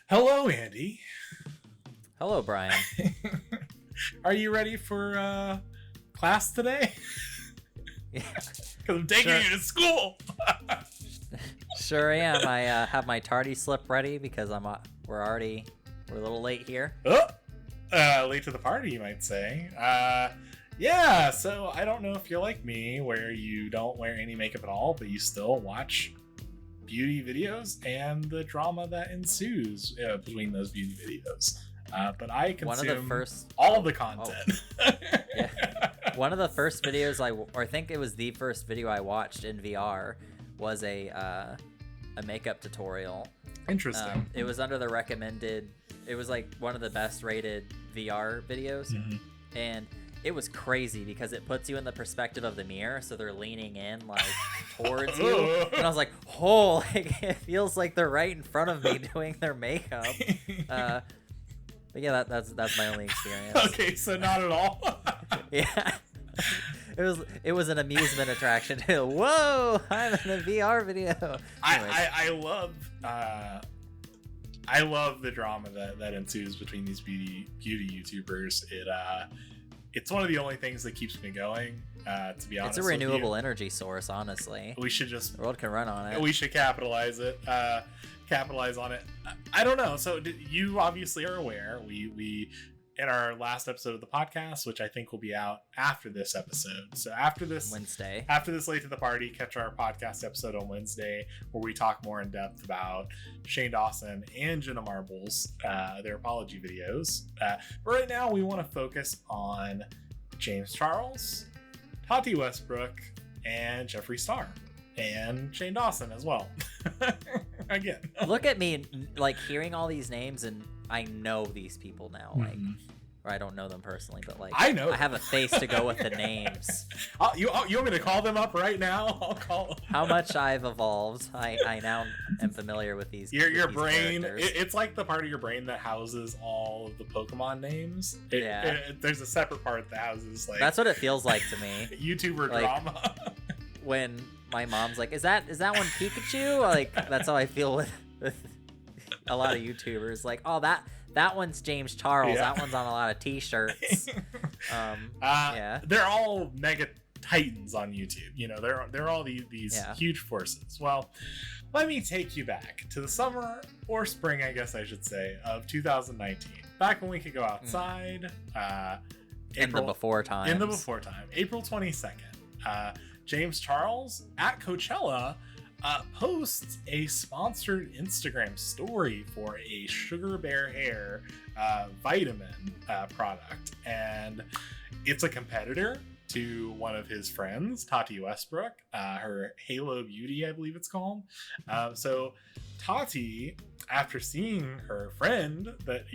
Hello, Andy. Hello, Brian. Are you ready for class today? Yeah, Because I'm taking you to school. sure am. I have my tardy slip ready because we're a little late here. Oh, late to the party, you might say. Yeah, so I don't know if you're like me, where you don't wear any makeup at all, but you still watch beauty videos and the drama that ensues between those beauty videos. But I consume all of the content. Oh, yeah. One of the first videos I think it was the first video I watched in VR was a makeup tutorial. Interesting. It was under the recommended. It was like one of the best rated VR videos, and it was crazy because it puts you in the perspective of the mirror, so they're leaning in like towards you, and I was like, "Oh, like, it feels like they're right in front of me doing their makeup." But yeah, that's my only experience. Okay, so not at all. Yeah, it was an amusement attraction too. Whoa, I'm in a VR video. I love the drama that ensues between these beauty YouTubers. It's one of the only things that keeps me going. To be honest, it's a renewable energy source. Honestly, the world can run on it. We should capitalize on it. I don't know. So you obviously are aware. We in our last episode of the podcast, which I think will be out after this episode. So after this Wednesday, after this late to the party, catch our podcast episode on Wednesday, where we talk more in depth about Shane Dawson and Jenna Marbles, their apology videos. But right now, we want to focus on James Charles, Tati Westbrook, and Jeffree Star, and Shane Dawson as well. Again, look at me, like hearing all these names, and I know these people now. Like, or I don't know them personally, but like I have a face to go with the names. You want me to call them up right now? I'll call them. How much I've evolved. I now am familiar with these. Your brain. It's like the part of your brain that houses all of the Pokemon names. There's a separate part that houses like. That's what it feels like to me. YouTuber like, drama. When my mom's like, "Is that one Pikachu?" Like that's how I feel with a lot of YouTubers. Like, oh that one's James Charles. Yeah. That one's on a lot of T-shirts. Yeah, they're all mega titans on YouTube. You know, they're all these huge forces. Well, let me take you back to the summer or spring, I guess I should say, of 2019. Back when we could go outside. In the before time, April 22nd. James Charles at Coachella posts a sponsored Instagram story for a Sugar Bear Hair vitamin product, and it's a competitor to one of his friends, Tati Westbrook, her Halo Beauty, I believe it's called. So Tati, after seeing her friend that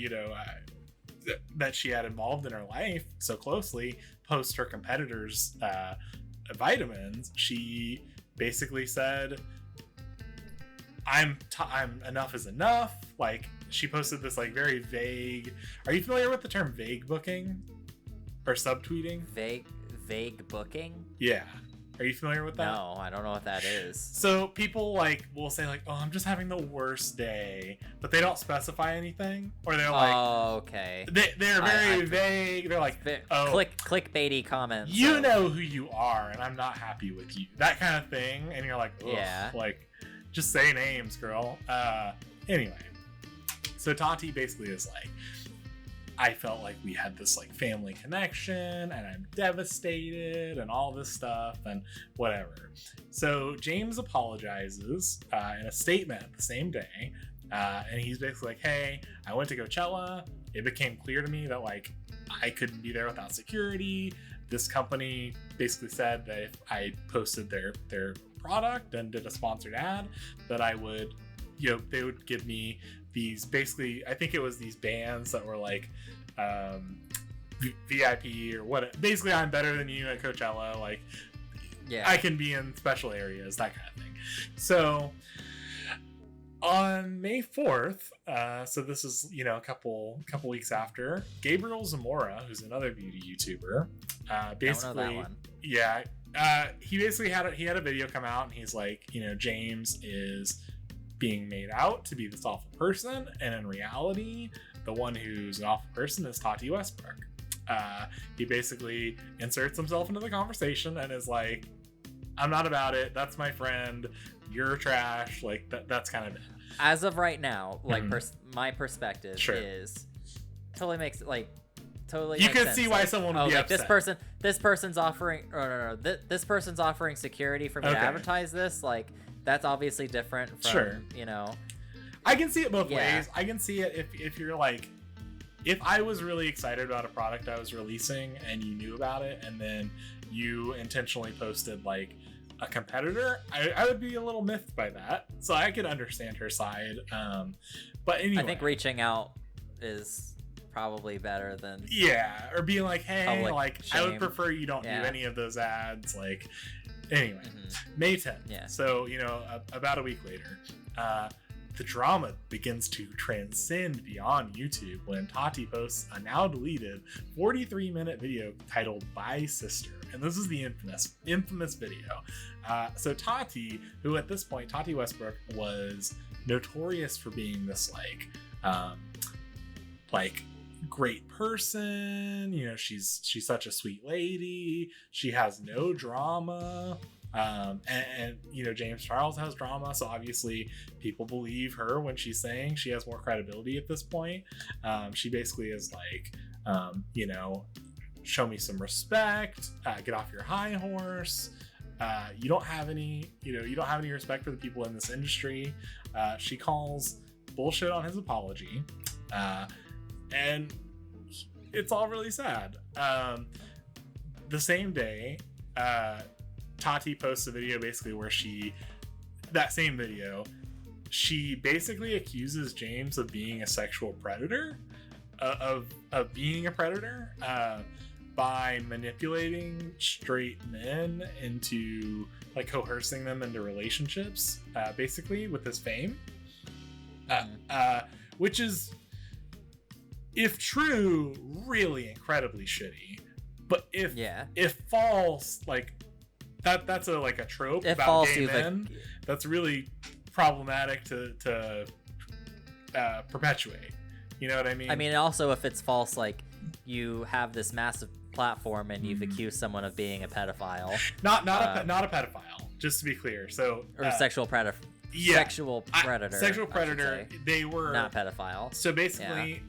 that she had involved in her life so closely post her competitor's vitamins, she basically said, I'm enough is enough. Like, she posted this like very vague. Are you familiar with the term vague booking or subtweeting? Vague booking? Yeah. Are you familiar with that? No, I don't know what that is. So people like will say like, "Oh, I'm just having the worst day," but they don't specify anything, or they're like, "Oh, okay." They're very vague. They're like, "Oh, clickbaity comments." You know who you are, and I'm not happy with you." That kind of thing, and you're like, "Yeah, like, just say names, girl." Anyway, so Tati basically is like, I felt like we had this like family connection, and I'm devastated and all this stuff and whatever. So James apologizes in a statement the same day, and he's basically like, "Hey, I went to Coachella. It became clear to me that like I couldn't be there without security. This company basically said that if I posted their product and did a sponsored ad, that I would, they would give me these, basically, I think it was these bands that were like VIP or what. Basically, I'm better than you at Coachella. Like, I can be in special areas, that kind of thing." So on May 4th, so this is a couple weeks after, Gabriel Zamora, who's another beauty YouTuber, basically, I don't know that one. He basically had a video come out, and he's like, James is being made out to be this awful person, and in reality, the one who's an awful person is Tati Westbrook. He basically inserts himself into the conversation and is like, I'm not about it, that's my friend, you're trash, like that's kind of it. As of right now, like my perspective Sure. is totally makes totally you makes can sense. see why like, someone would be like upset. this person's offering this person's offering security for me to advertise this, like that's obviously different from Sure. you know. I can see it both ways. I can see it if you're like, if I was really excited about a product I was releasing and you knew about it and then you intentionally posted like a competitor, I would be a little miffed by that. So I could understand her side. But anyway, I think reaching out is probably better than or being like, hey, like shame. I would prefer you don't do any of those ads. Like anyway, May 10th. Yeah. So about a week later, the drama begins to transcend beyond YouTube when Tati posts a now deleted 43-minute video titled "Bye Sister," and this is the infamous video. So Tati, who at this point, Tati Westbrook, was notorious for being this like great person. She's such a sweet lady. She has no drama. And James Charles has drama, so obviously people believe her when she's saying she has more credibility at this point. She basically is like, show me some respect, get off your high horse. You don't have any respect for the people in this industry. She calls bullshit on his apology, and it's all really sad. The same day, Tati posts a video basically where she basically accuses James of being a sexual predator, of being a predator, by manipulating straight men into like coercing them into relationships, basically with his fame, which is, if true, really incredibly shitty. But if false, like that's a trope if about false, gay men that's really problematic to perpetuate. You know what I mean? I mean, also if it's false, like you have this massive platform and you've accused someone of being a pedophile. Not a pedophile, just to be clear. So or sexual predator. Yeah, sexual predator. Sexual predator. They were not pedophile. So basically,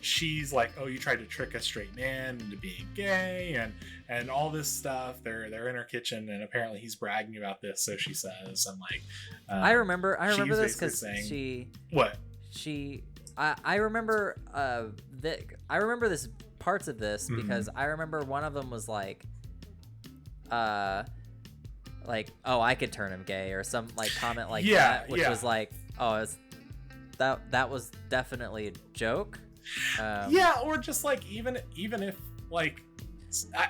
she's like, "Oh, you tried to trick a straight man into being gay," and all this stuff. They're in her kitchen, and apparently he's bragging about this. So she says, "I'm like." I remember this because I remember I remember this parts of this because I remember one of them was like, oh, I could turn him gay or some like comment like that, which was like, oh, that was definitely a joke. Or just like even if like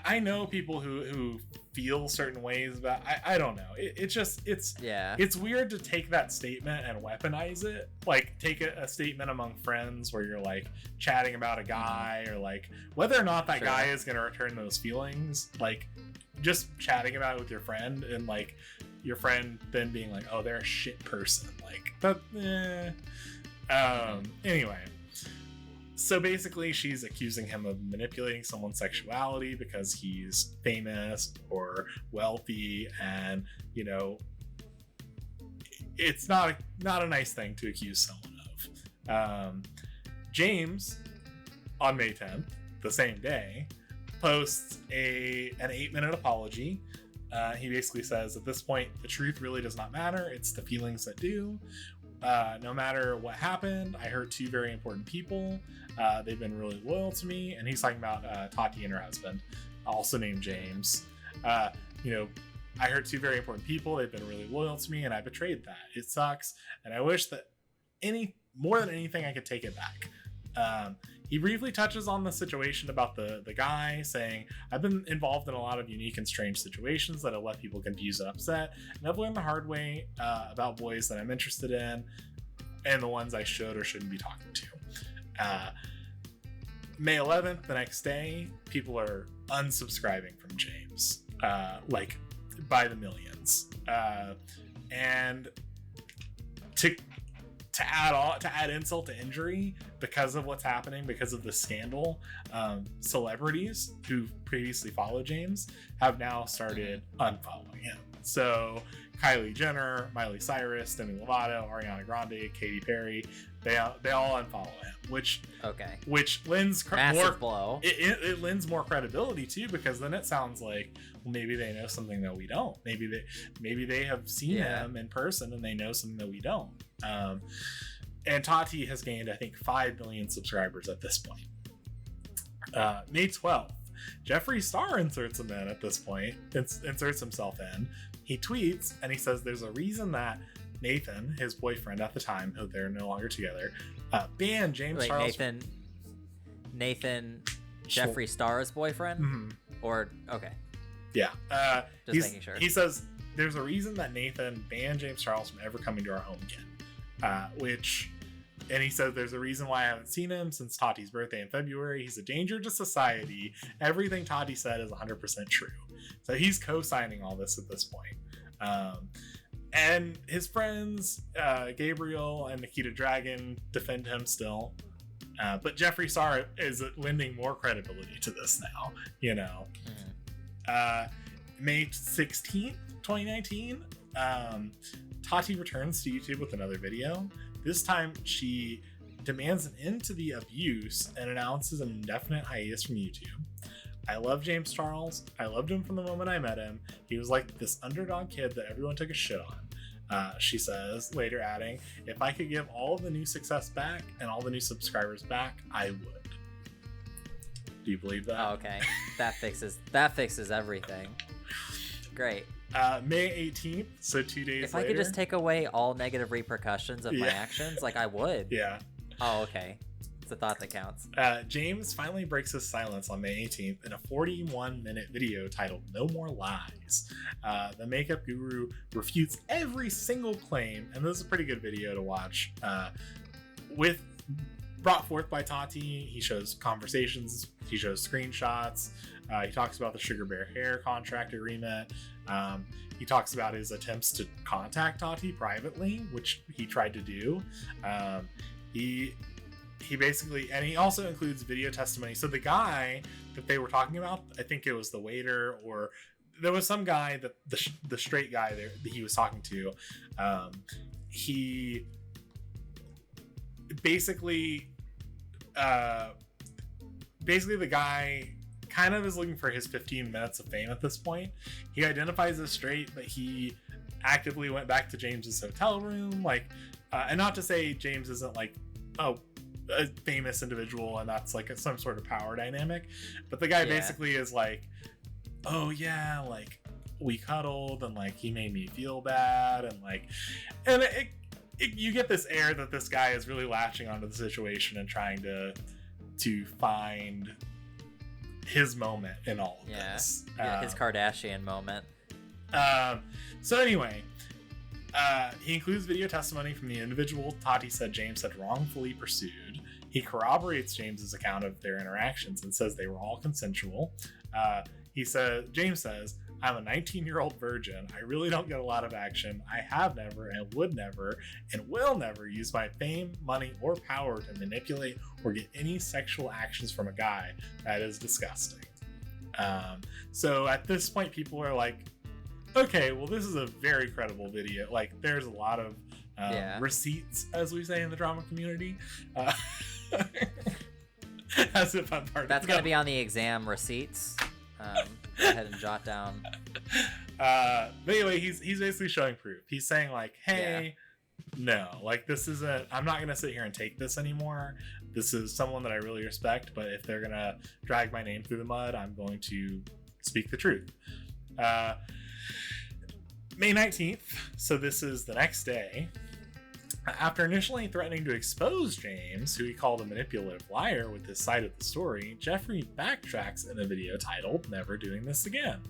I know people who feel certain ways about I don't know, it's weird to take that statement and weaponize it, like take a statement among friends where you're like chatting about a guy or like whether or not that guy is going to return those feelings, like just chatting about it with your friend and like your friend then being like, oh, they're a shit person, like that. Anyway, so basically she's accusing him of manipulating someone's sexuality because he's famous or wealthy, and it's not a nice thing to accuse someone of. James on May 10th, the same day, posts an 8-minute apology. He basically says, at this point, the truth really does not matter, it's the feelings that do. No matter what happened, I hurt 2 very important people. They've been really loyal to me. And he's talking about Tati and her husband, also named James. I hurt 2 very important people. They've been really loyal to me, and I betrayed that. It sucks. And I wish that more than anything, I could take it back. He briefly touches on the situation about the guy, saying, I've been involved in a lot of unique and strange situations that have left people confused and upset, and I've learned the hard way about boys that I'm interested in and the ones I should or shouldn't be talking to. May 11th, the next day, people are unsubscribing from James, like by the millions. And to add insult to injury, because of what's happening, because of the scandal, celebrities who previously followed James have now started unfollowing him. So Kylie Jenner, Miley Cyrus, Demi Lovato, Ariana Grande, Katy Perry, they all unfollow him, which lends massive blow. It lends more credibility too, because then it sounds like, well, maybe they know something that we don't. Maybe they have seen him in person and they know something that we don't. And Tati has gained, I think, 5 million subscribers at this point. May 12th, Jeffree Star inserts him in at this point. Inserts himself in. He tweets and he says there's a reason that Nathan, his boyfriend at the time, who they're no longer together, banned James Charles. Nathan, Jeffree Star's boyfriend? Mm-hmm. Or, okay. Yeah. Just making sure. He says there's a reason that Nathan banned James Charles from ever coming to our home again. And he says there's a reason why I haven't seen him since Tati's birthday in February. He's a danger to society. Everything Tati said is 100% true. So he's co-signing all this at this point. And his friends, Gabriel and Nikita Dragon, defend him still. But Jeffree Star is lending more credibility to this now, you know. May 16th, 2019, Tati returns to YouTube with another video. This time, she demands an end to the abuse and announces an indefinite hiatus from YouTube. I love James Charles. I loved him from the moment I met him. He was like this underdog kid that everyone took a shit on. She says, later adding, if I could give all of the new success back and all the new subscribers back, I would. Do you believe that? Oh, okay. That fixes everything. Great. May 18th, so 2 days later. If I could just take away all negative repercussions of my actions, like I would. Yeah. Oh, okay. It's a thought that counts. James finally breaks his silence on May 18th in a 41-minute video titled No More Lies. The makeup guru refutes every single claim, and this is a pretty good video to watch. Brought forth by Tati, he shows conversations, he shows screenshots, he talks about the Sugar Bear Hair contract agreement. He talks about his attempts to contact Tati privately, which he tried to do. He basically, and he also includes video testimony. So the guy that they were talking about, I think it was the waiter, or there was some guy that the straight guy there that he was talking to. He basically the guy kind of is looking for his 15 minutes of fame at this point. He identifies as straight, but he actively went back to James's hotel room, and not to say James isn't a famous individual and that's some sort of power dynamic, but the guy basically is oh yeah, we cuddled and he made me feel bad, and you get this air that this guy is really latching onto the situation and trying to find his moment in all of this. His Kardashian moment. So anyway, he includes video testimony from the individual Tati said James had wrongfully pursued. He corroborates James's account of their interactions and says they were all consensual. James says, I'm a 19-year-old virgin. I really don't get a lot of action. I have never and would never and will never use my fame, money, or power to manipulate or get any sexual actions from a guy. That is disgusting. So at this point, people are like, okay, well, this is a very credible video. There's a lot of receipts, as we say in the drama community. As if I'm part That's of going to be on the exam receipts. Go ahead and jot down. But anyway, he's basically showing proof. He's saying hey, no, this isn't, I'm not going to sit here and take this anymore. This is someone that I really respect, but if they're going to drag my name through the mud, I'm going to speak the truth. May 19th, so this is the next day. After initially threatening to expose James, who he called a manipulative liar with his side of the story, Jeffree backtracks in a video titled Never Doing This Again.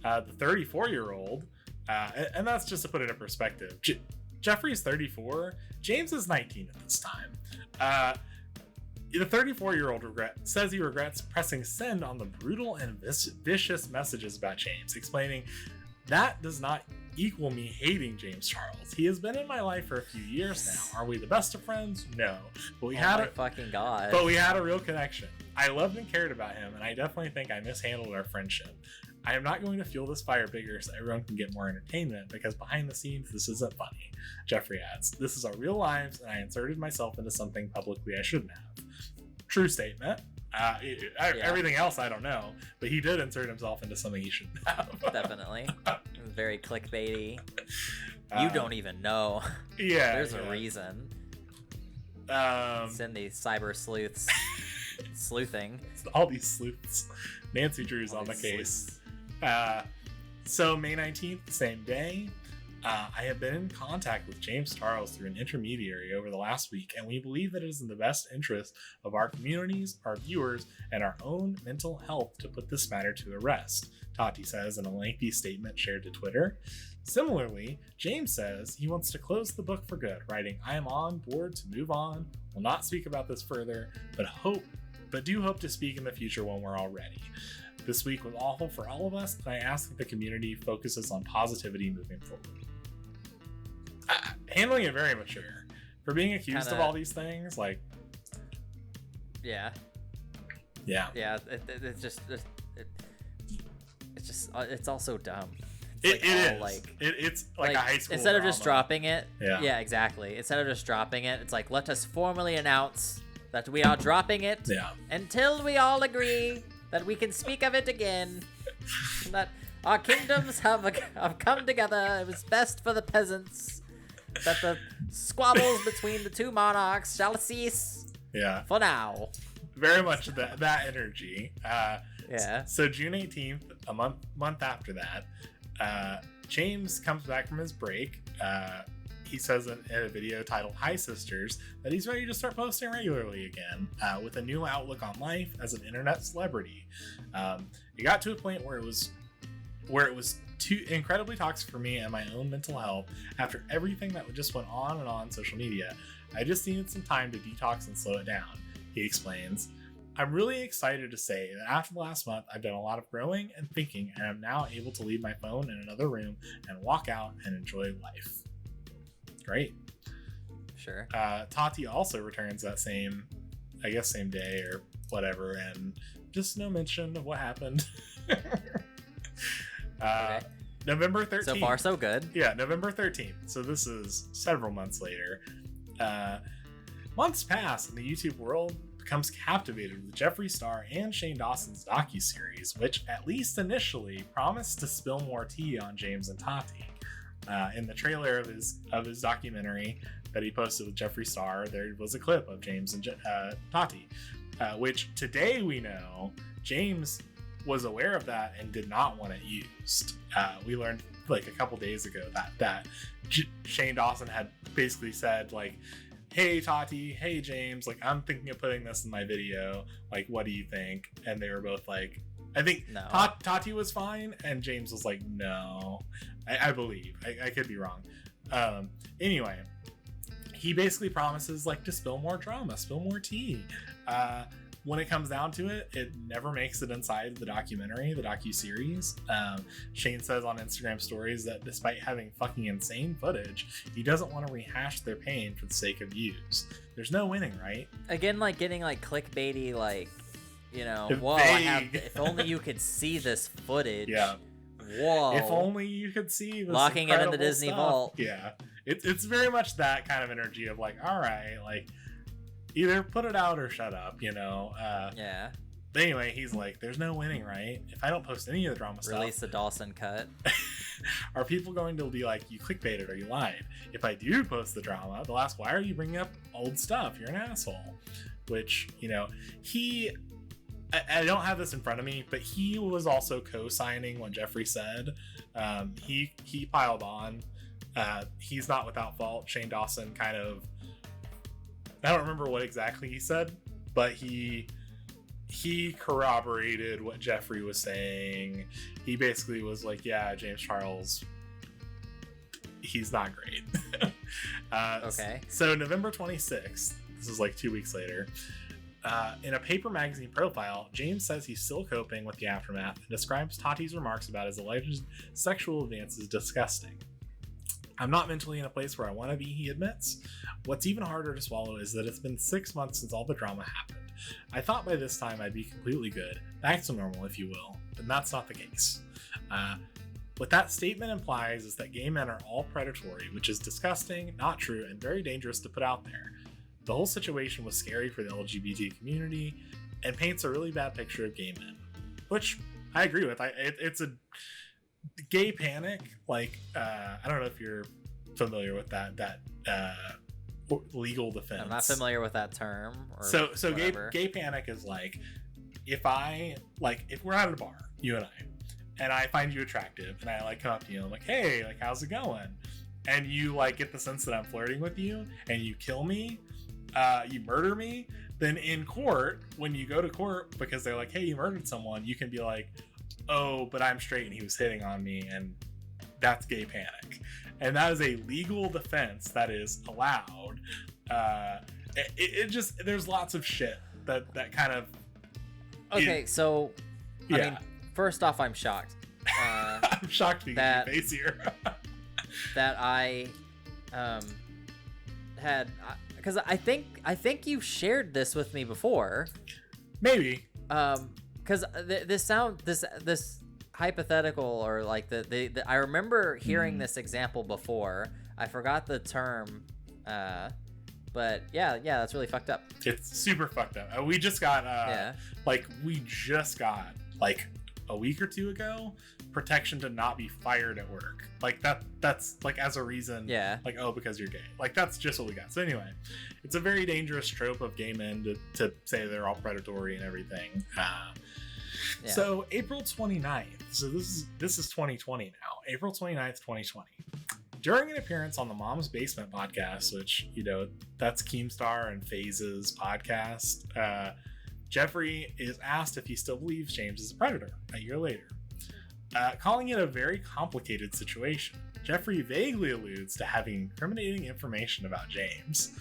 The 34-year-old, and that's just to put it in perspective, Jeffree's 34, James is 19 at this time. The 34-year-old says he regrets pressing send on the brutal and vicious messages about James, explaining That does not equal me hating James Charles. He has been in my life for a few years now. Are we the best of friends? No. But we had a real connection. I loved and cared about him, and I definitely think I mishandled our friendship. I am not going to fuel this fire bigger so everyone can get more entertainment, because behind the scenes, this isn't funny. Jeffree adds, this is our real lives, and I inserted myself into something publicly I shouldn't have. True statement. Everything else, I don't know, but he did insert himself into something he shouldn't have. Definitely. Very clickbaity. You don't even know. Yeah. There's a reason. Send these cyber sleuths sleuthing. All these sleuths. Nancy Drew's on the case. So May 19th, the same day, I have been in contact with James Charles through an intermediary over the last week, and we believe that it is in the best interest of our communities, our viewers, and our own mental health to put this matter to rest, Tati says in a lengthy statement shared to Twitter. Similarly, James says he wants to close the book for good, writing, I am on board to move on, will not speak about this further, but do hope to speak in the future when we're all ready. This week was awful for all of us, and I ask that the community focuses on positivity moving forward. Handling it very mature. For being accused of all these things, like... Yeah. It's all so dumb. It's like a high school Instead drama. of just dropping it, yeah, exactly. Instead of just dropping it, it's like, let us formally announce that we are dropping it until we all agree that we can speak of it again. That our kingdoms have come together. It was best for the peasants. That the squabbles between the two monarchs shall cease. Yeah. For now. Very much that energy. So June 18th, a month after that, James comes back from his break. He says in a video titled Hi Sisters that he's ready to start posting regularly again, with a new outlook on life as an internet celebrity. It got to a point where it was too incredibly toxic for me and my own mental health after everything that just went on social media. I just needed some time to detox and slow it down, he explains. I'm really excited to say that after the last month, I've done a lot of growing and thinking, and I'm now able to leave my phone in another room and walk out and enjoy life. Great. Sure. Tati also returns that same day or whatever, and just no mention of what happened. Okay. November 13th. So far, so good. Yeah, November 13th. So this is several months later. Months pass, and the YouTube world becomes captivated with Jeffree Star and Shane Dawson's docuseries, which at least initially promised to spill more tea on James and Tati. In the trailer of his documentary that he posted with Jeffree Star, there was a clip of James and Tati, which today we know James was aware of that and did not want it used. We learned like a couple days ago that Shane Dawson had basically said like, hey Tati, hey James, like I'm thinking of putting this in my video, like what do you think? And they were both like, I think no. Tati was fine and James was like, no. I believe, I could be wrong. Anyway, he basically promises like to spill more drama, spill more tea. When it comes down to it, it never makes it inside the documentary, the docuseries. Shane says on Instagram stories that despite having fucking insane footage, he doesn't want to rehash their pain for the sake of views. There's no winning, right? Again, like getting like clickbaity, like, you know, whoa, if only you could see this footage. Yeah. Whoa. If only you could see this locking it in the Disney stuff. vault. Yeah. It's very much that kind of energy of like, all right, like, either put it out or shut up, you know? Yeah. But anyway, he's like, there's no winning, right? If I don't post any of the drama stuff... Release the Dawson cut. Are people going to be like, you clickbaited or you lied? If I do post the drama, they'll ask, why are you bringing up old stuff? You're an asshole. Which, you know, I don't have this in front of me, but he was also co-signing what Jeffree said. He piled on. He's not without fault. Shane Dawson kind of... I don't remember what exactly he said, but he corroborated what Jeffree was saying. He basically was like, yeah, James Charles, he's not great. Okay. So November 26th, this is like 2 weeks later, In a Paper Magazine profile, James says he's still coping with the aftermath and describes Tati's remarks about his alleged sexual advances disgusting. I'm not mentally in a place where I want to be, he admits. What's even harder to swallow is that it's been 6 months since all the drama happened. I thought by this time I'd be completely good, back to normal if you will, but that's not the case. What that statement implies is that gay men are all predatory, which is disgusting, not true, and very dangerous to put out there. The whole situation was scary for the LGBT community and paints a really bad picture of gay men, which I agree with. It's a gay panic. Like, I don't know if you're familiar with that legal defense. I'm not familiar with that term. Or so gay panic is like, if we're at a bar, you and I find you attractive and I like come up to you and I'm like, hey, like, how's it going? And you like get the sense that I'm flirting with you and you kill me, you murder me, then in court, when you go to court because they're like, hey, you murdered someone, you can be like, oh, but I'm straight and he was hitting on me, and that's gay panic. And that is a legal defense that is allowed. It just, there's lots of shit that kind of... Okay, so, I mean, first off, I'm shocked. I'm shocked to get your face here. That I had... Because I think you shared this with me before. Maybe. Because this hypothetical, or like the I remember hearing this example before. I forgot the term, but yeah, that's really fucked up. It's super fucked up. We just got like a week or two ago, protection to not be fired at work. Like that's like as a reason. Yeah. Like, oh, because you're gay. Like that's just what we got. So anyway, it's a very dangerous trope of gay men to say they're all predatory and everything. So April 29th. So this is 2020 now. April 29th, 2020. During an appearance on the Mom's Basement podcast, which, you know, that's Keemstar and FaZe's podcast, Jeffree is asked if he still believes James is a predator a year later. Calling it a very complicated situation, Jeffree vaguely alludes to having incriminating information about James.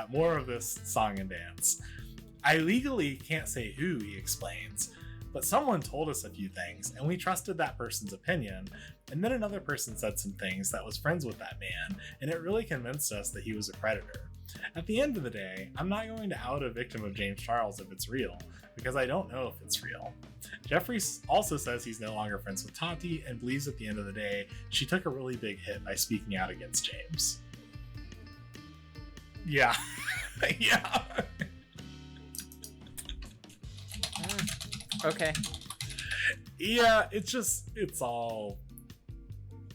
More of this song and dance. I legally can't say who, he explains, but someone told us a few things and we trusted that person's opinion, and then another person said some things that was friends with that man, and it really convinced us that he was a predator. At the end of the day, I'm not going to out a victim of James Charles if it's real, because I don't know if it's real. Jeffree also says he's no longer friends with Tati and believes at the end of the day, she took a really big hit by speaking out against James. Yeah. Yeah. Okay. Yeah, it's all...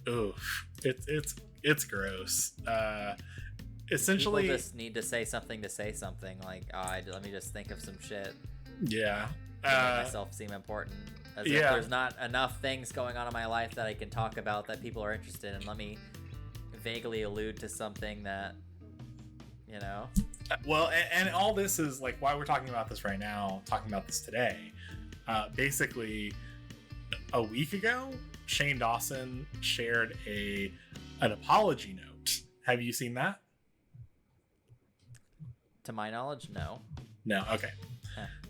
Oof. It's gross. Essentially, people just need to say something. Like, let me just think of some shit. Yeah. To make myself seem important. As if there's not enough things going on in my life that I can talk about that people are interested in. Let me vaguely allude to something that, you know. Well, and all this is like why we're talking about this right now, talking about this today. Basically, a week ago, Shane Dawson shared an apology note. Have you seen that? To my knowledge, no. No, okay.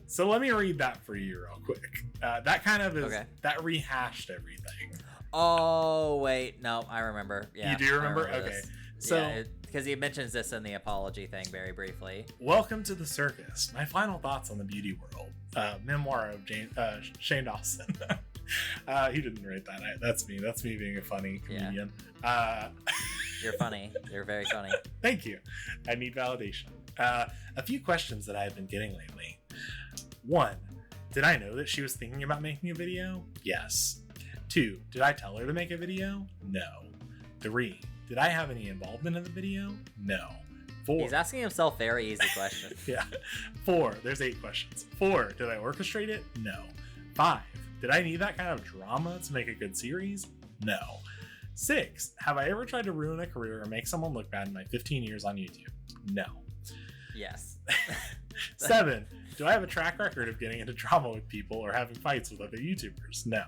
So let me read that for you real quick. That kind of is, that rehashed everything. Oh, wait. No, I remember. Yeah, you do remember? Okay. So, because he mentions this in the apology thing very briefly. Welcome to the circus. My final thoughts on the beauty world. Memoir of Shane Dawson. He didn't write that. That's me. That's me being a funny comedian. Yeah. You're funny. You're very funny. Thank you. I need validation. A few questions that I've been getting lately. 1, did I know that she was thinking about making a video? Yes. 2, did I tell her to make a video? No. 3, did I have any involvement in the video? No. 4. He's asking himself very easy questions. Yeah. 4, there's 8 questions. 4, did I orchestrate it? No. 5, did I need that kind of drama to make a good series? No. 6, have I ever tried to ruin a career or make someone look bad in my 15 years on YouTube? No. Yes. 7, do I have a track record of getting into drama with people or having fights with other YouTubers? No.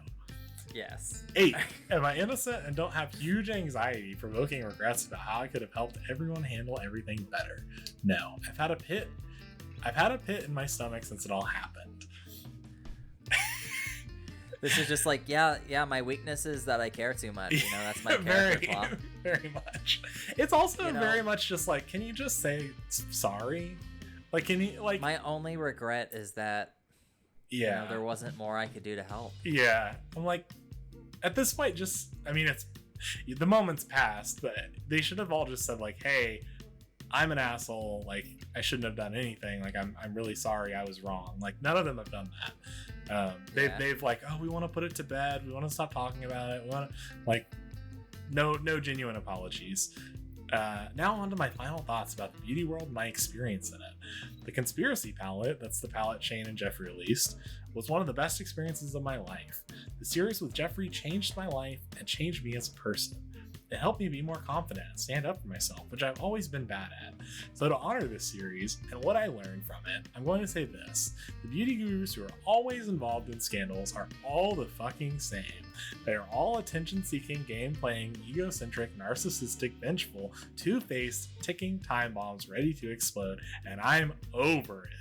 Yes. 8, am I innocent and don't have huge anxiety, provoking regrets about how I could have helped everyone handle everything better? No. I've had a I've had a pit in my stomach since it all happened. This is just like, yeah, my weakness is that I care too much. You know, that's my character flaw. Very much. It's also very much just like, can you just say sorry? Like, can you, like... My only regret is that, you know, there wasn't more I could do to help. Yeah. I'm like, at this point, just, I mean, it's, the moment's passed, but they should have all just said, like, hey, I'm an asshole. Like, I shouldn't have done anything. Like, I'm really sorry. I was wrong. Like, none of them have done that. They've like, oh, we want to put it to bed. We want to stop talking about it. We want to, like, no genuine apologies. Now on to my final thoughts about the beauty world and my experience in it. The conspiracy palette, that's the palette Shane and Jeffree released, was one of the best experiences of my life. The series with Jeffree changed my life and changed me as a person. It helped me be more confident and stand up for myself, which I've always been bad at. So to honor this series and what I learned from it, I'm going to say this. The beauty gurus who are always involved in scandals are all the fucking same. They are all attention-seeking, game-playing, egocentric, narcissistic, vengeful, two-faced, ticking time bombs ready to explode, and I'm over it.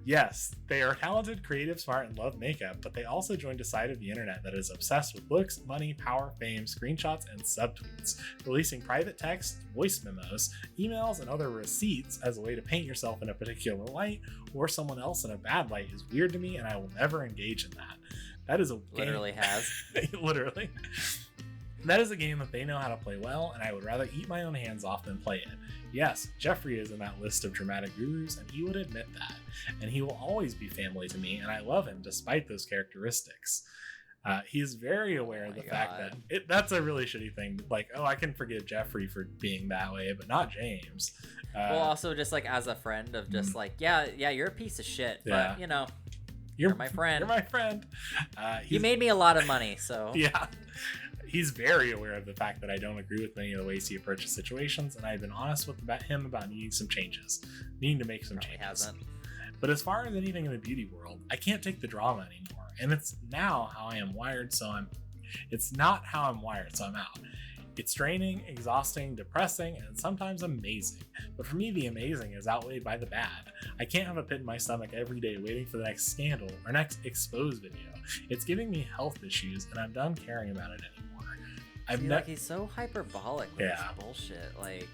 Yes, they are talented, creative, smart, and love makeup, but they also joined a side of the internet that is obsessed with looks, money, power, fame, screenshots, and subtweets, releasing private text, voice memos, emails, and other receipts as a way to paint yourself in a particular light or someone else in a bad light is weird to me, and I will never engage in that. That is a game. Literally has. Literally. That is a game that they know how to play well, and I would rather eat my own hands off than play it. Yes, Jeffree is in that list of dramatic gurus, and he would admit that. And he will always be family to me, and I love him despite those characteristics. He's very aware of the fact that that's a really shitty thing. Like, oh, I can forgive Jeffree for being that way, but not James. Well, also just like as a friend of just like, yeah, you're a piece of shit, but you know, you're my friend. You're my friend. You made me a lot of money, so yeah. He's very aware of the fact that I don't agree with many of the ways he approaches situations, and I've been honest with him about needing to make some changes. Hasn't. But as far as anything in the beauty world, I can't take the drama anymore, and it's now how I am wired, it's not how I'm wired, so I'm out. It's draining, exhausting, depressing, and sometimes amazing. But for me, the amazing is outweighed by the bad. I can't have a pit in my stomach every day waiting for the next scandal or next exposed video. It's giving me health issues, and I'm done caring about it anymore. He's so hyperbolic with this bullshit. Like,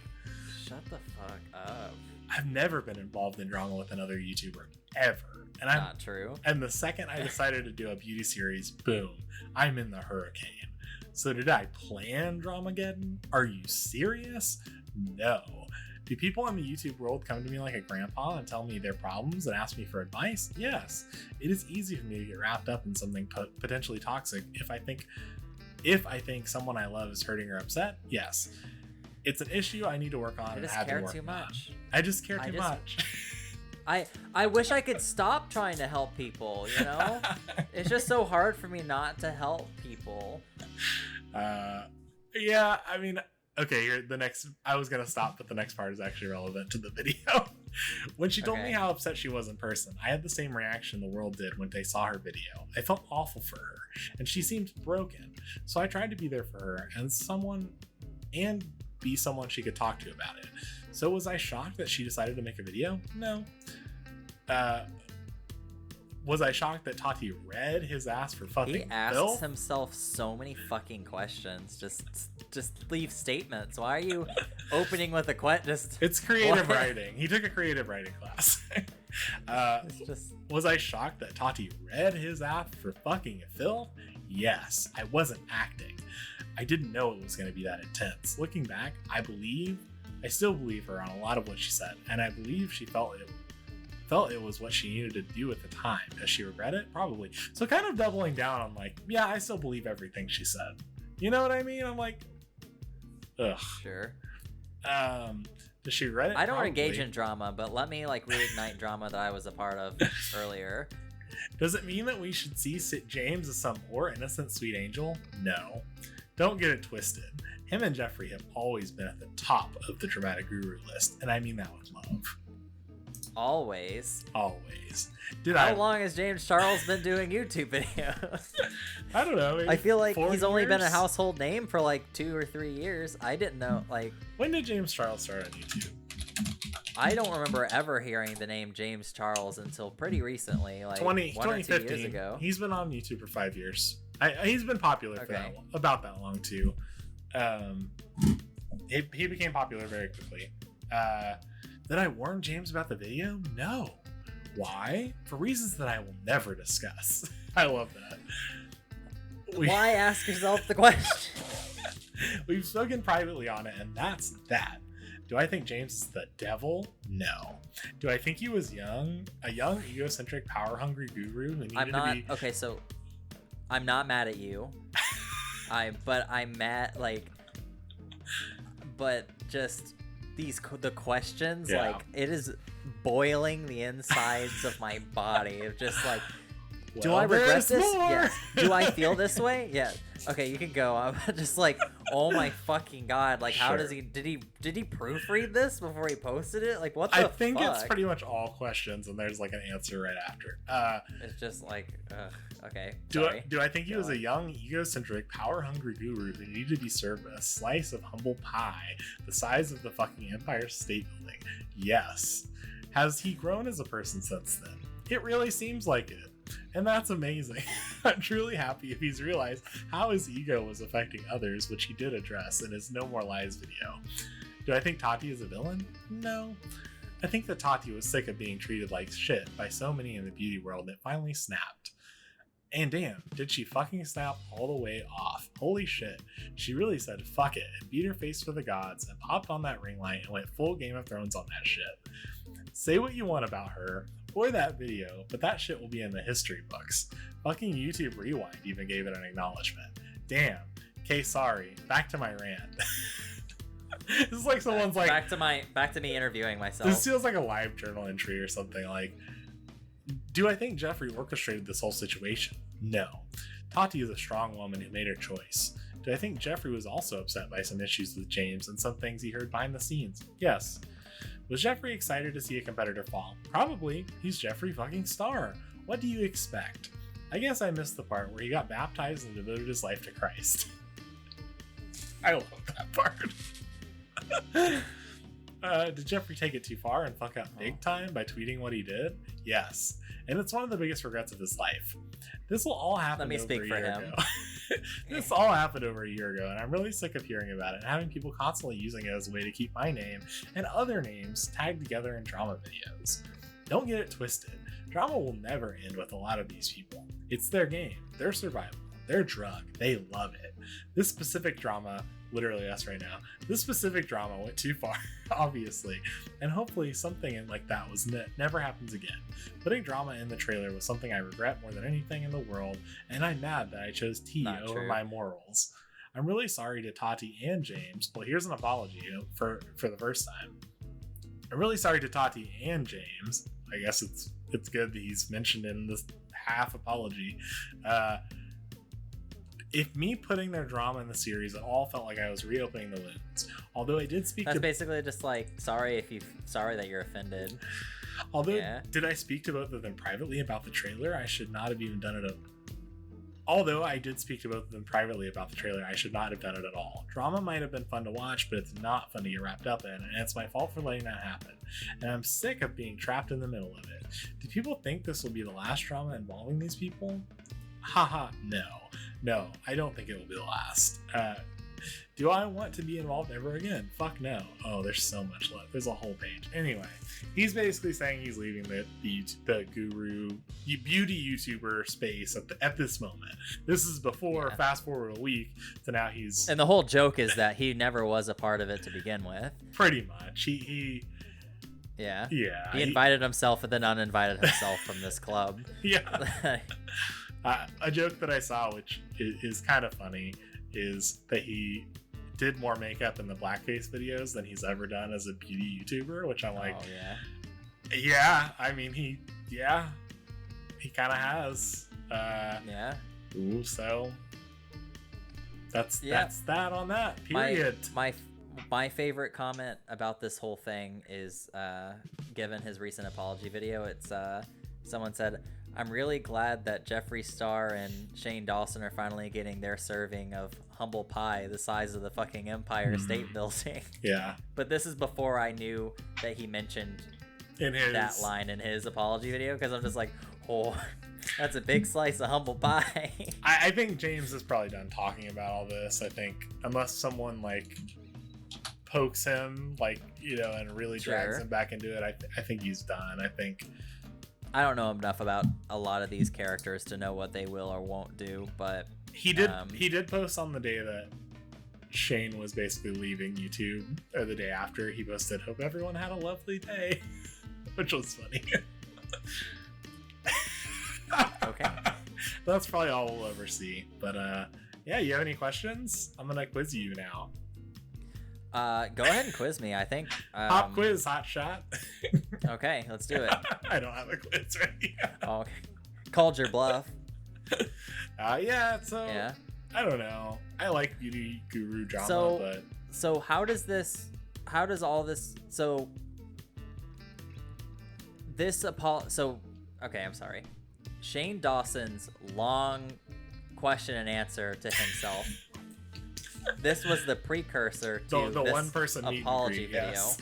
shut the fuck up. I've never been involved in drama with another YouTuber, ever. And Not true. And the second I decided to do a beauty series, boom, I'm in the hurricane. So did I plan Dramageddon? Are you serious? No. Do people in the YouTube world come to me like a grandpa and tell me their problems and ask me for advice? Yes. It is easy for me to get wrapped up in something potentially toxic if I think someone I love is hurting or upset. Yes. It's an issue I need to work on and have to work on. I just care too much. I wish I could stop trying to help people, you know? It's just so hard for me not to help people. Yeah, I mean, okay, I was gonna stop, but the next part is actually relevant to the video. When she told me how upset she was in person, I had the same reaction the world did when they saw her video. I felt awful for her, and she seemed broken. So I tried to be there for her and be someone she could talk to about it. So was I shocked that she decided to make a video? No. Was I shocked that Tati read his ass for fucking He asks himself so many fucking questions. Just leave statements. Why are you opening with a question? It's creative writing. He took a creative writing class. Was I shocked that Tati read his ass for fucking filth? Yes. I wasn't acting. I didn't know it was going to be that intense. Looking back, I still believe her on a lot of what she said, and I believe she felt it was what she needed to do at the time. Does she regret it? Probably. So kind of doubling down on like, yeah, I still believe everything she said. You know what I mean? I'm like, ugh. Sure. Does she regret it? I don't engage in drama, but let me like reignite drama that I was a part of earlier. Does it mean that we should see James as some poor, innocent, sweet angel? No. Don't get it twisted. Him and Jeffree have always been at the top of the dramatic guru list, and I mean that with love. Always. How long has James Charles been doing YouTube videos? I don't know. I feel like he's only been a household name for like 2 or 3 years. I didn't know. Like, when did James Charles start on YouTube? I don't remember ever hearing the name James Charles until pretty recently, like 1 or 2 years ago. He's been on YouTube for 5 years. He's been popular for about that long too. He became popular very quickly. Did I warn James about the video? No. Why? For reasons that I will never discuss. I love that. Why ask yourself the question? We've spoken privately on it, and that's that. Do I think James is the devil? No. Do I think he was a young, egocentric, power-hungry guru who needed to be... Okay, so I'm not mad at you. But I'm mad, like... But just the questions, like, it is boiling the insides of my body. Of just like, do I regret this? More. Yes. Do I feel this way? Yeah. Okay, you can go. I'm just like, oh my fucking god! Like, how does he? Did he proofread this before he posted it? Like, what the fuck? I think it's pretty much all questions, and there's like an answer right after. It's just like, okay. Do I think he was a young, egocentric, power-hungry guru who needed to be served a slice of humble pie the size of the fucking Empire State Building? Yes. Has he grown as a person since then? It really seems like it. And that's amazing. I'm truly happy if he's realized how his ego was affecting others, which he did address in his No More Lies video. Do I think Tati is a villain? No. I think that Tati was sick of being treated like shit by so many in the beauty world and it finally snapped. And damn, did she fucking snap all the way off. Holy shit. She really said fuck it and beat her face for the gods and popped on that ring light and went full Game of Thrones on that shit. Say what you want about her or that video, but that shit will be in the history books. Fucking YouTube Rewind even gave it an acknowledgement. Damn. Okay, sorry. Back to my rant. This is like someone's like... Back to me interviewing myself. This feels like a live journal entry or something. Like, do I think Jeffree orchestrated this whole situation? No. Tati is a strong woman who made her choice. Do I think Jeffree was also upset by some issues with James and some things he heard behind the scenes? Yes. Was Jeffree excited to see a competitor fall? Probably. He's Jeffree fucking Star. What do you expect? I guess I missed the part where he got baptized and devoted his life to Christ. I love that part. Did Jeffree take it too far and fuck up big time by tweeting what he did? Yes. And it's one of the biggest regrets of his life. This will all happen over a year ago. This all happened over a year ago, and I'm really sick of hearing about it and having people constantly using it as a way to keep my name and other names tagged together in drama videos. Don't get it twisted. Drama will never end with a lot of these people. It's their game, their survival, their drug. They love it. This specific drama, literally us right now, this specific drama went too far, obviously, and hopefully something like that was never happens again. Putting drama in the trailer was something I regret more than anything in the world, and I'm mad that I chose T over my morals. I'm really sorry to Tati and James. Well, here's an apology for the first time. I'm really sorry to Tati and James. I guess it's good that he's mentioned in this half apology. If me putting their drama in the series at all felt like I was reopening the wounds, although I did speak That's basically just like, sorry that you're offended. Did I speak to both of them privately about the trailer? I should not have even done it. Although I did speak to both of them privately about the trailer, I should not have done it at all. Drama might have been fun to watch, but it's not fun to get wrapped up in, and it's my fault for letting that happen. And I'm sick of being trapped in the middle of it. Do people think this will be the last drama involving these people? Haha, no, I don't think it will be the last. Do I want to be involved ever again? Fuck no. Oh, there's so much left. There's a whole page. Anyway, he's basically saying he's leaving the guru beauty YouTuber space at this moment. This is before, fast forward a week to now he's... And the whole joke is that he never was a part of it to begin with. Pretty much. He invited himself and then uninvited himself from this club. Yeah. A joke that I saw, which is kind of funny, is that he did more makeup in the blackface videos than he's ever done as a beauty YouTuber, which I'm like, I mean, he kind of has. Ooh, so that's that on that. Period. My favorite comment about this whole thing is, given his recent apology video, it's someone said, I'm really glad that Jeffree Star and Shane Dawson are finally getting their serving of humble pie the size of the fucking Empire State Building. Yeah. But this is before I knew that he mentioned that line in his apology video, because I'm just like, oh, that's a big slice of humble pie. I think James is probably done talking about all this. I think unless someone like pokes him, like, you know, and really drags him back into it, I think he's done. I don't know enough about a lot of these characters to know what they will or won't do, but he did post on the day that Shane was basically leaving YouTube, or the day after. He posted, "Hope everyone had a lovely day," which was funny. Okay. That's probably all we'll ever see. But yeah, you have any questions? I'm gonna quiz you now. Go ahead and quiz me. I think pop quiz, hot shot. Okay, let's do it. I don't have a quiz ready. Oh, okay. Called your bluff. Yeah, so yeah. I don't know. I like beauty guru drama, so how does all this okay, I'm sorry. Shane Dawson's long question and answer to himself. This was the precursor to the this one person apology video. Yes.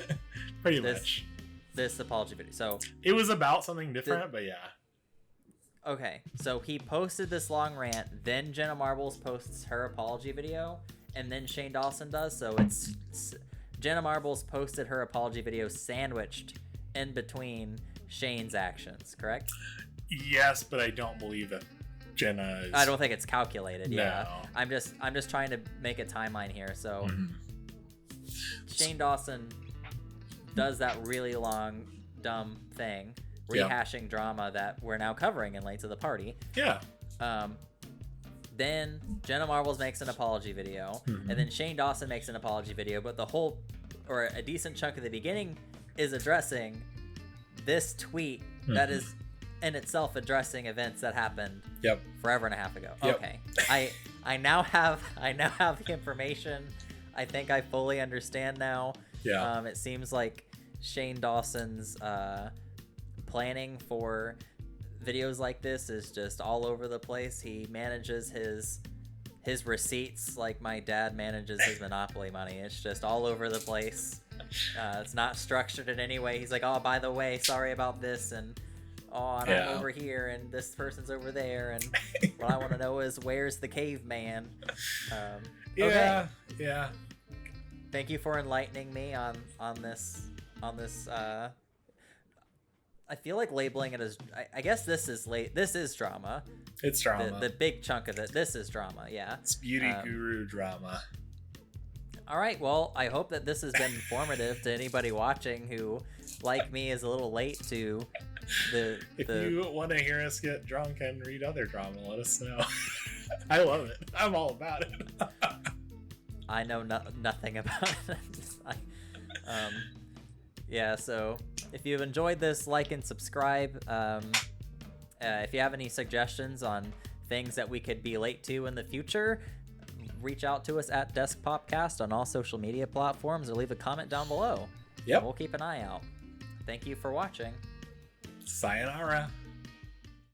Pretty much. This apology video. So it was about something different, but yeah. Okay, so he posted this long rant, then Jenna Marbles posts her apology video, and then Shane Dawson does. So it's Jenna Marbles posted her apology video sandwiched in between Shane's actions, correct? Yes, but I don't believe that Jenna is... I don't think it's calculated. No. Yeah, I'm just trying to make a timeline here. So Shane Dawson does that really long dumb thing, rehashing drama that we're now covering in Late to the Party. Yeah. Then Jenna Marbles makes an apology video, and then Shane Dawson makes an apology video, but a decent chunk of the beginning is addressing this tweet that is in itself addressing events that happened forever and a half ago. Yep. Okay. I now have the information. I think I fully understand now. Yeah. It seems like Shane Dawson's planning for videos like this is just all over the place. He manages his receipts like my dad manages his Monopoly money. It's just all over the place. It's not structured in any way. He's like, oh, by the way, sorry about this, and I'm over here, and this person's over there, and what I want to know is, where's the caveman? Okay. Yeah. Thank you for enlightening me on this. I feel like labeling it as, I guess this is drama. It's drama. The big chunk of it. This is drama. Yeah. It's beauty guru drama. All right. Well, I hope that this has been informative to anybody watching who, like me, is a little late to If you want to hear us get drunk and read other drama, let us know. I love it. I'm all about it. I know nothing about it. Yeah, so if you've enjoyed this, like and subscribe. If you have any suggestions on things that we could be late to in the future, reach out to us at DeskPopCast on all social media platforms, or leave a comment down below. Yep. And we'll keep an eye out. Thank you for watching. Sayonara.